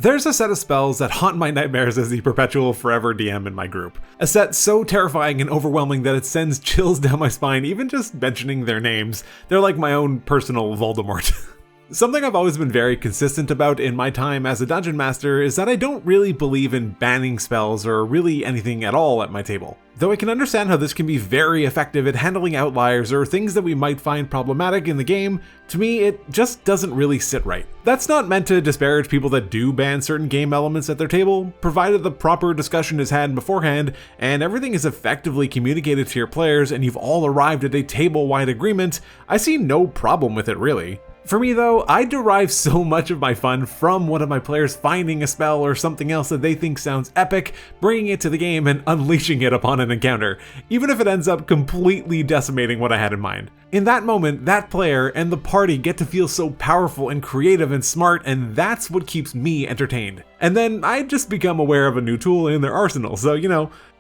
There's a set of spells that haunt my nightmares as the perpetual forever DM in my group. A set so terrifying and overwhelming that it sends chills down my spine even just mentioning their names. They're like my own personal Voldemort. Something I've always been very consistent about in my time as a dungeon master is that I don't really believe in banning spells or really anything at all at my table. Though I can understand how this can be very effective at handling outliers or things that we might find problematic in the game, to me it just doesn't really sit right. That's not meant to disparage people that do ban certain game elements at their table, provided the proper discussion is had beforehand and everything is effectively communicated to your players and you've all arrived at a table-wide agreement. I see no problem with it really. For me though, I derive so much of my fun from one of my players finding a spell or something else that they think sounds epic, bringing it to the game and unleashing it upon an encounter, even if it ends up completely decimating what I had in mind. In that moment, that player and the party get to feel so powerful and creative and smart, and that's what keeps me entertained. And then I just become aware of a new tool in their arsenal, so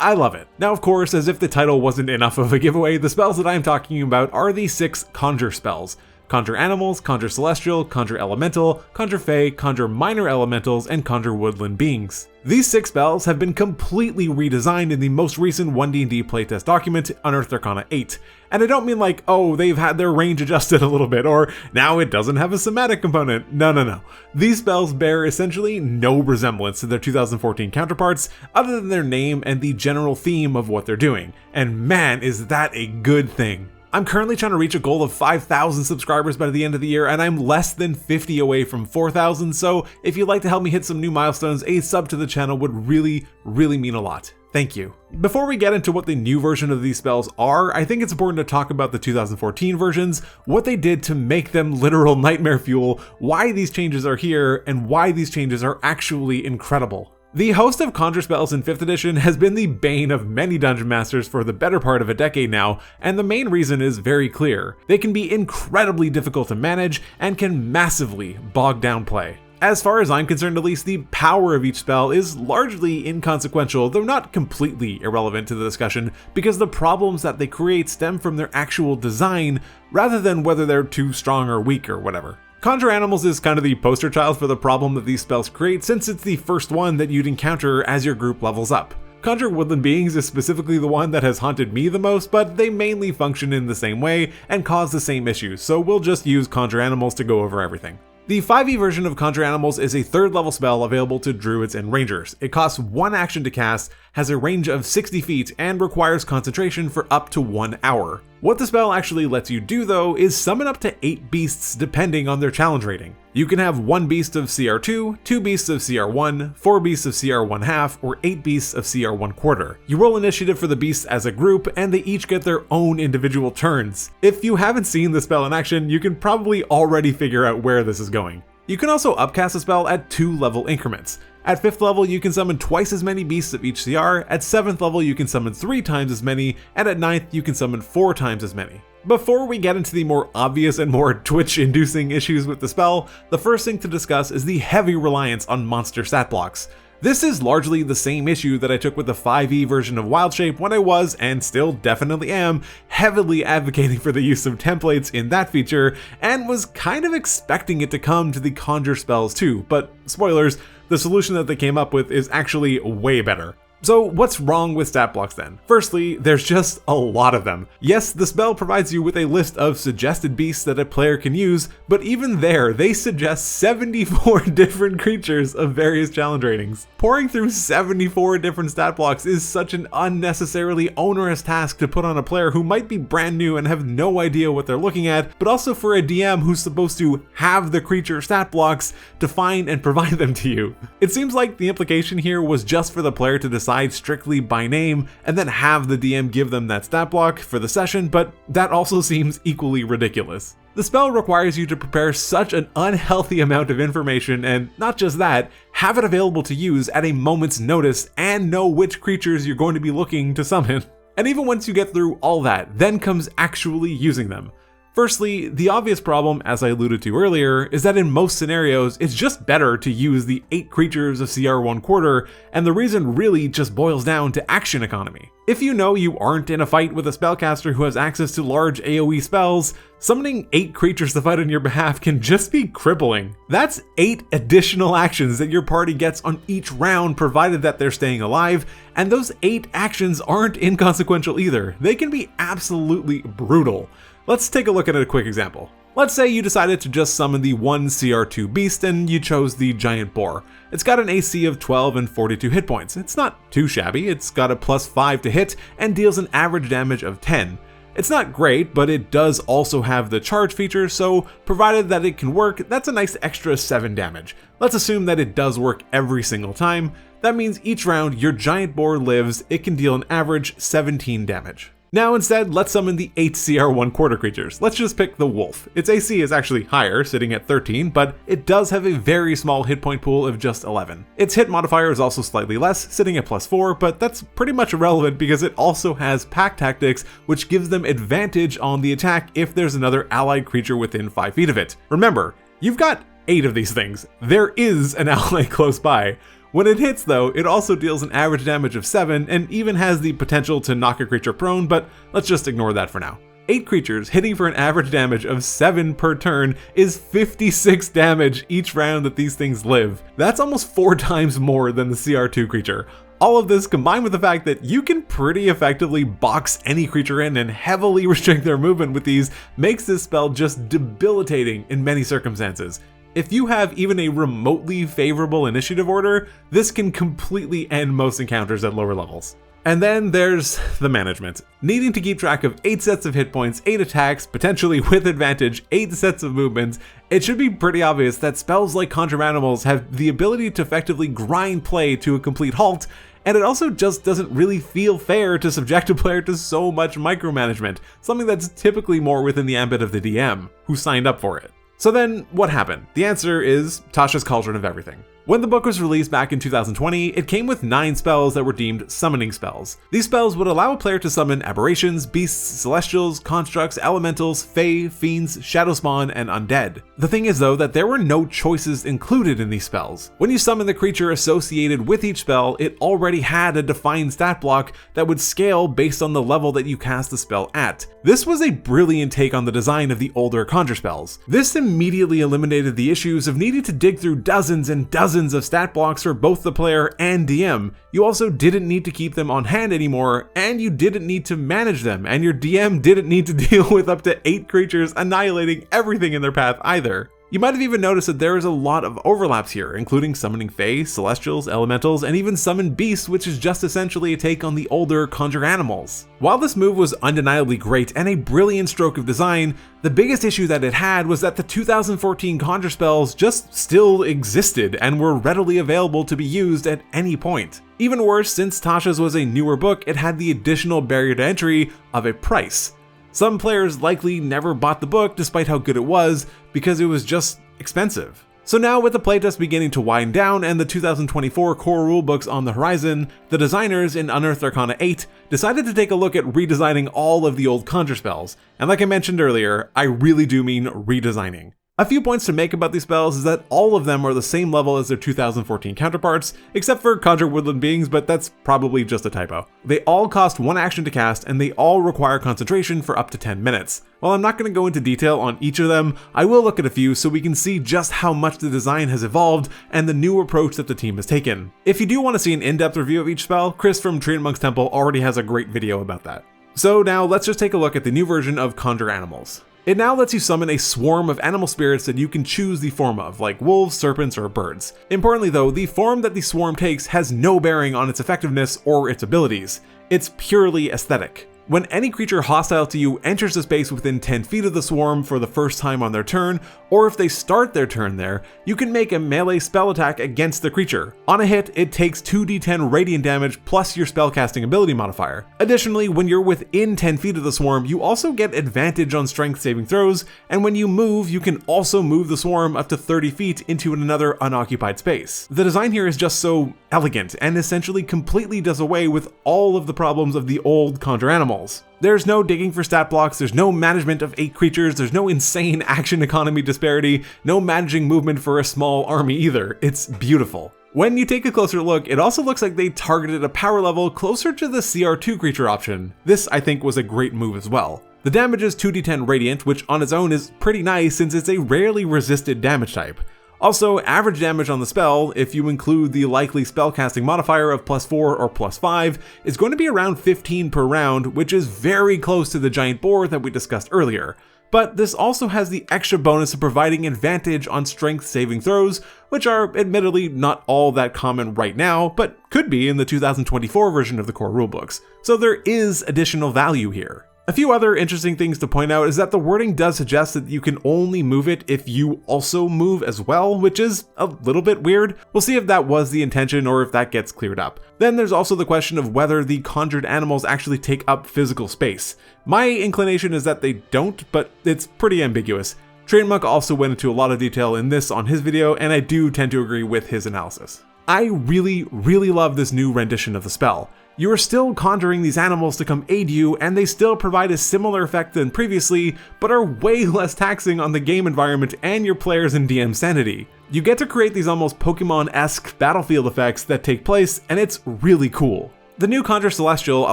I love it. Now of course, as if the title wasn't enough of a giveaway, the spells that I'm talking about are the 6 Conjure spells. Conjure Animals, Conjure Celestial, Conjure Elemental, Conjure Fae, Conjure Minor Elementals, and Conjure Woodland Beings. These 6 spells have been completely redesigned in the most recent One D&D playtest document, Unearthed Arcana 8. And I don't mean like, oh, they've had their range adjusted a little bit, or now it doesn't have a somatic component. No. These spells bear essentially no resemblance to their 2014 counterparts, other than their name and the general theme of what they're doing. And man, is that a good thing. I'm currently trying to reach a goal of 5,000 subscribers by the end of the year, and I'm less than 50 away from 4,000, so if you'd like to help me hit some new milestones, a sub to the channel would really mean a lot. Thank you. Before we get into what the new version of these spells are, I think it's important to talk about the 2014 versions, what they did to make them literal nightmare fuel, why these changes are here, and why these changes are actually incredible. The host of Conjure spells in 5th edition has been the bane of many dungeon masters for the better part of a decade now, and the main reason is very clear. They can be incredibly difficult to manage and can massively bog down play. As far as I'm concerned at least, the power of each spell is largely inconsequential, though not completely irrelevant to the discussion, because the problems that they create stem from their actual design, rather than whether they're too strong or weak or whatever. Conjure Animals is kind of the poster child for the problem that these spells create, since it's the first one that you'd encounter as your group levels up. Conjure Woodland Beings is specifically the one that has haunted me the most, but they mainly function in the same way and cause the same issues, so we'll just use Conjure Animals to go over everything. The 5e version of Conjure Animals is a 3rd level spell available to druids and rangers. It costs 1 action to cast, has a range of 60 feet, and requires concentration for up to 1 hour. What the spell actually lets you do though is summon up to 8 beasts depending on their challenge rating. You can have 1 beast of CR2, 2 beasts of CR1, 4 beasts of CR1 half, or 8 beasts of CR1 quarter. You roll initiative for the beasts as a group, and they each get their own individual turns. If you haven't seen the spell in action, you can probably already figure out where this is going. You can also upcast a spell at 2 level increments. At 5th level, you can summon twice as many beasts of each CR, at 7th level you can summon 3 times as many, and at 9th you can summon 4 times as many. Before we get into the more obvious and more Twitch-inducing issues with the spell, the first thing to discuss is the heavy reliance on monster stat blocks. This is largely the same issue that I took with the 5e version of Wildshape when I was, and still definitely am, heavily advocating for the use of templates in that feature, and was kind of expecting it to come to the Conjure spells too, but spoilers, the solution that they came up with is actually way better. So what's wrong with stat blocks then? Firstly, there's just a lot of them. Yes, the spell provides you with a list of suggested beasts that a player can use, but even there, they suggest 74 different creatures of various challenge ratings. Pouring through 74 different stat blocks is such an unnecessarily onerous task to put on a player who might be brand new and have no idea what they're looking at, but also for a DM who's supposed to have the creature stat blocks to find and provide them to you. It seems like the implication here was just for the player to decide strictly by name and then have the DM give them that stat block for the session, but that also seems equally ridiculous. The spell requires you to prepare such an unhealthy amount of information, and not just that, have it available to use at a moment's notice and know which creatures you're going to be looking to summon. And even once you get through all that, then comes actually using them. Firstly, the obvious problem, as I alluded to earlier, is that in most scenarios, it's just better to use the 8 creatures of CR 1/4, and the reason really just boils down to action economy. If you know you aren't in a fight with a spellcaster who has access to large AoE spells, summoning 8 creatures to fight on your behalf can just be crippling. That's 8 additional actions that your party gets on each round, provided that they're staying alive, and those 8 actions aren't inconsequential either. They can be absolutely brutal. Let's take a look at a quick example. Let's say you decided to just summon the 1 CR2 beast and you chose the giant boar. It's got an AC of 12 and 42 hit points. It's not too shabby, it's got a +5 to hit and deals an average damage of 10. It's not great, but it does also have the charge feature, so provided that it can work, that's a nice extra 7 damage. Let's assume that it does work every single time. That means each round your giant boar lives, it can deal an average 17 damage. Now instead, let's summon the 8 CR 1/4 creatures. Let's just pick the wolf. Its AC is actually higher, sitting at 13, but it does have a very small hit point pool of just 11. Its hit modifier is also slightly less, sitting at +4, but that's pretty much irrelevant because it also has pack tactics, which gives them advantage on the attack if there's another allied creature within 5 feet of it. Remember, you've got 8 of these things. There is an ally close by. When it hits though, it also deals an average damage of 7 and even has the potential to knock a creature prone, but let's just ignore that for now. 8 creatures hitting for an average damage of 7 per turn is 56 damage each round that these things live. That's almost 4 times more than the CR2 creature. All of this combined with the fact that you can pretty effectively box any creature in and heavily restrict their movement with these makes this spell just debilitating in many circumstances. If you have even a remotely favorable initiative order, this can completely end most encounters at lower levels. And then there's the management. Needing to keep track of 8 sets of hit points, 8 attacks, potentially with advantage, 8 sets of movements, it should be pretty obvious that spells like Conjure Animals have the ability to effectively grind play to a complete halt, and it also just doesn't really feel fair to subject a player to so much micromanagement, something that's typically more within the ambit of the DM, who signed up for it. So then, what happened? The answer is Tasha's Cauldron of Everything. When the book was released back in 2020, it came with 9 spells that were deemed summoning spells. These spells would allow a player to summon aberrations, beasts, celestials, constructs, elementals, fae, fiends, shadow spawn, and undead. The thing is though that there were no choices included in these spells. When you summon the creature associated with each spell, it already had a defined stat block that would scale based on the level that you cast the spell at. This was a brilliant take on the design of the older Conjure spells. This immediately eliminated the issues of needing to dig through dozens and dozens of stat blocks for both the player and DM. You also didn't need to keep them on hand anymore, and you didn't need to manage them, and your DM didn't need to deal with up to 8 creatures annihilating everything in their path either. You might have even noticed that there is a lot of overlaps here, including summoning fae, celestials, elementals, and even summon beasts, which is just essentially a take on the older Conjure Animals. While this move was undeniably great and a brilliant stroke of design, the biggest issue that it had was that the 2014 Conjure spells just still existed and were readily available to be used at any point. Even worse, since Tasha's was a newer book, it had the additional barrier to entry of a price. Some players likely never bought the book despite how good it was because it was just expensive. So now with the playtest beginning to wind down and the 2024 core rulebooks on the horizon, the designers in Unearthed Arcana 8 decided to take a look at redesigning all of the old Conjure spells. And like I mentioned earlier, I really do mean redesigning. A few points to make about these spells is that all of them are the same level as their 2014 counterparts, except for Conjure Woodland Beings, but that's probably just a typo. They all cost 1 action to cast, and they all require concentration for up to 10 minutes. While I'm not going to go into detail on each of them, I will look at a few so we can see just how much the design has evolved and the new approach that the team has taken. If you do want to see an in-depth review of each spell, Chris from Tree and Monk's Temple already has a great video about that. So now let's just take a look at the new version of Conjure Animals. It now lets you summon a swarm of animal spirits that you can choose the form of, like wolves, serpents, or birds. Importantly though, the form that the swarm takes has no bearing on its effectiveness or its abilities. It's purely aesthetic. When any creature hostile to you enters the space within 10 feet of the swarm for the first time on their turn, or if they start their turn there, you can make a melee spell attack against the creature. On a hit, it takes 2d10 radiant damage plus your spellcasting ability modifier. Additionally, when you're within 10 feet of the swarm, you also get advantage on strength saving throws, and when you move, you can also move the swarm up to 30 feet into another unoccupied space. The design here is just so elegant and essentially completely does away with all of the problems of the old Conjure Animals. animals. There's no digging for stat blocks, there's no management of 8 creatures, there's no insane action economy disparity, no managing movement for a small army either. It's beautiful. When you take a closer look, it also looks like they targeted a power level closer to the CR2 creature option. This, I think, was a great move as well. The damage is 2d10 radiant, which on its own is pretty nice since it's a rarely resisted damage type. Also, average damage on the spell, if you include the likely spellcasting modifier of +4 or +5, is going to be around 15 per round, which is very close to the giant boar that we discussed earlier. But this also has the extra bonus of providing advantage on strength saving throws, which are admittedly not all that common right now, but could be in the 2024 version of the core rulebooks. So there is additional value here. A few other interesting things to point out is that the wording does suggest that you can only move it if you also move as well, which is a little bit weird. We'll see if that was the intention or if that gets cleared up. Then there's also the question of whether the conjured animals actually take up physical space. My inclination is that they don't, but it's pretty ambiguous. Trainmuck also went into a lot of detail in this on his video, and I do tend to agree with his analysis. I really love this new rendition of the spell. You are still conjuring these animals to come aid you, and they still provide a similar effect than previously, but are way less taxing on the game environment and your players and DM sanity. You get to create these almost Pokemon-esque battlefield effects that take place, and it's really cool. The new Conjure Celestial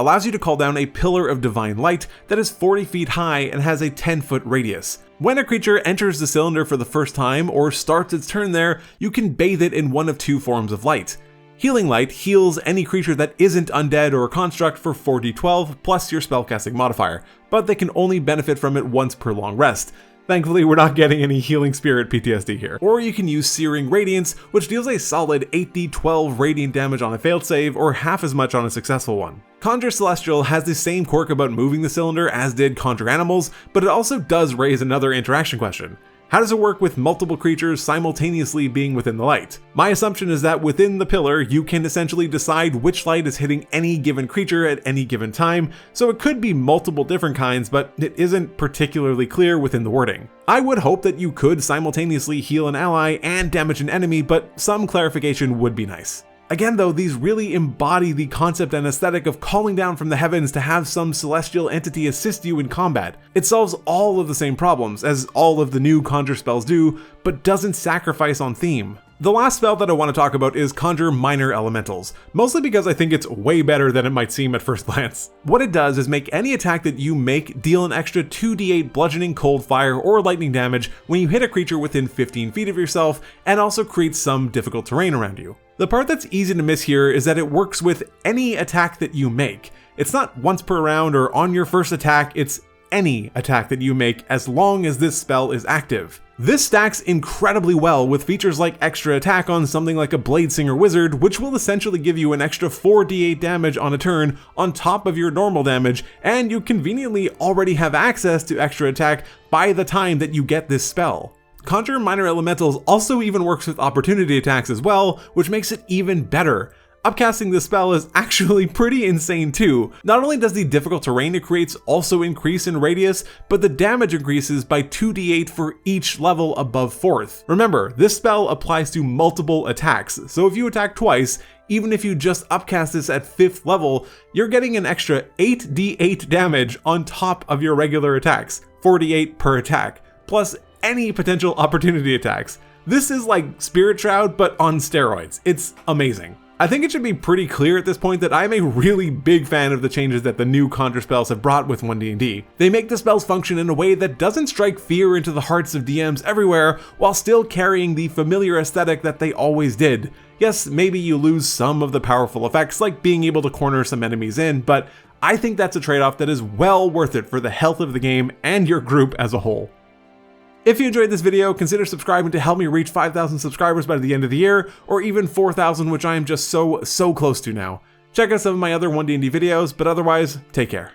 allows you to call down a pillar of divine light that is 40 feet high and has a 10-foot radius. When a creature enters the cylinder for the first time or starts its turn there, you can bathe it in one of 2 forms of light. Healing Light heals any creature that isn't undead or a construct for 4d12 plus your spellcasting modifier, but they can only benefit from it once per long rest. Thankfully, we're not getting any Healing Spirit PTSD here. Or you can use Searing Radiance, which deals a solid 8d12 radiant damage on a failed save or half as much on a successful one. Conjure Celestial has the same quirk about moving the cylinder as did Conjure Animals, but it also does raise another interaction question. How does it work with multiple creatures simultaneously being within the light? My assumption is that within the pillar, you can essentially decide which light is hitting any given creature at any given time, so it could be multiple different kinds, but it isn't particularly clear within the wording. I would hope that you could simultaneously heal an ally and damage an enemy, but some clarification would be nice. Again though, these really embody the concept and aesthetic of calling down from the heavens to have some celestial entity assist you in combat. It solves all of the same problems, as all of the new Conjure spells do, but doesn't sacrifice on theme. The last spell that I want to talk about is Conjure Minor Elementals, mostly because I think it's way better than it might seem at first glance. What it does is make any attack that you make deal an extra 2d8 bludgeoning, cold, fire, or lightning damage when you hit a creature within 15 feet of yourself, and also creates some difficult terrain around you. The part that's easy to miss here is that it works with any attack that you make. It's not once per round or on your first attack, it's any attack that you make as long as this spell is active. This stacks incredibly well with features like extra attack on something like a Bladesinger Wizard, which will essentially give you an extra 4d8 damage on a turn on top of your normal damage, and you conveniently already have access to extra attack by the time that you get this spell. Conjure Minor Elementals also even works with opportunity attacks as well, which makes it even better. Upcasting this spell is actually pretty insane too. Not only does the difficult terrain it creates also increase in radius, but the damage increases by 2d8 for each level above 4th. Remember, this spell applies to multiple attacks, so if you attack twice, even if you just upcast this at 5th level, you're getting an extra 8d8 damage on top of your regular attacks, 4d8 per attack, plus any potential opportunity attacks. This is like Spirit Shroud, but on steroids. It's amazing. I think it should be pretty clear at this point that I'm a really big fan of the changes that the new Conjure spells have brought with One D&D. They make the spells function in a way that doesn't strike fear into the hearts of DMs everywhere, while still carrying the familiar aesthetic that they always did. Yes, maybe you lose some of the powerful effects, like being able to corner some enemies in, but I think that's a trade-off that is well worth it for the health of the game and your group as a whole. If you enjoyed this video, consider subscribing to help me reach 5,000 subscribers by the end of the year, or even 4,000, which I am just so close to now. Check out some of my other One D&D videos, but otherwise, take care.